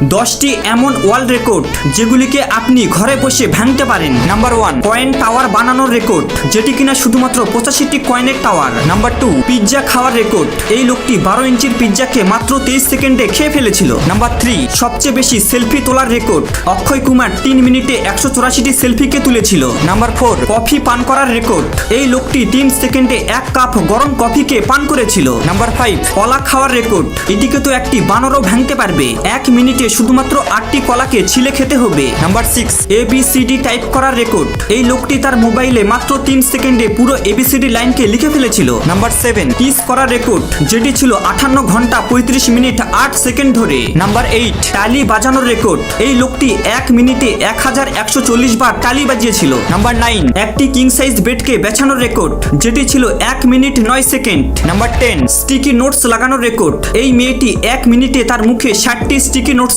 10টি এমন world record যেগুলিকে আপনি ঘরে বসে ভাঙতে পারেন। নাম্বার 1, কয়েন টাওয়ার বানানোর রেকর্ড, যেটি কিনা শুধুমাত্র 85টি কয়েনের টাওয়ার। নাম্বার 2, পিৎজা খাওয়ার রেকর্ড, এই লোকটি 12 ইঞ্চির পিৎজাকে মাত্র 23 সেকেন্ডে খেয়ে ফেলেছিল। নাম্বার 3, সবচেয়ে বেশি সেলফি তোলার রেকর্ড, অক্ষয় কুমার 3 মিনিটে 184টি সেলফিকে তুলেছিল। নাম্বার 4, কফি পান করার রেকর্ড, এই লোকটি 3 সেকেন্ডে 1 কাপ গরম কফিকে পান করেছিল। নাম্বার 5, কলা খাওয়ার রেকর্ড, এটিকে তো একটি বানরও ভাঙতে পারবে। 1 মিনিটে শুধুমাত্র 8টি কলাকে ছিলে খেতে হবে। নাম্বার 6, ABCD টাইপ করার রেকর্ড, এই লোকটি তার মোবাইলে মাত্র 3 সেকেন্ডে পুরো ABCD লাইনকে লিখে ফেলেছিল। নাম্বার 7, কিস করার রেকর্ড, যেটি ছিল 58 ঘন্টা 35 মিনিট 8 সেকেন্ড ধরে। নাম্বার 8, তালি বাজানোর রেকর্ড, এই লোকটি 1 মিনিটে 1140 বার তালি বাজিয়েছিল। নাম্বার 9, একটি কিং সাইজ বেডকে বেছানোর রেকর্ড, যেটি ছিল 1 minute 9 second. Number 10, sticky notes লাগানোর রেকর্ড, এই মেয়েটি 1 মিনিটে তার মুখে 60টি স্টিকি নোটস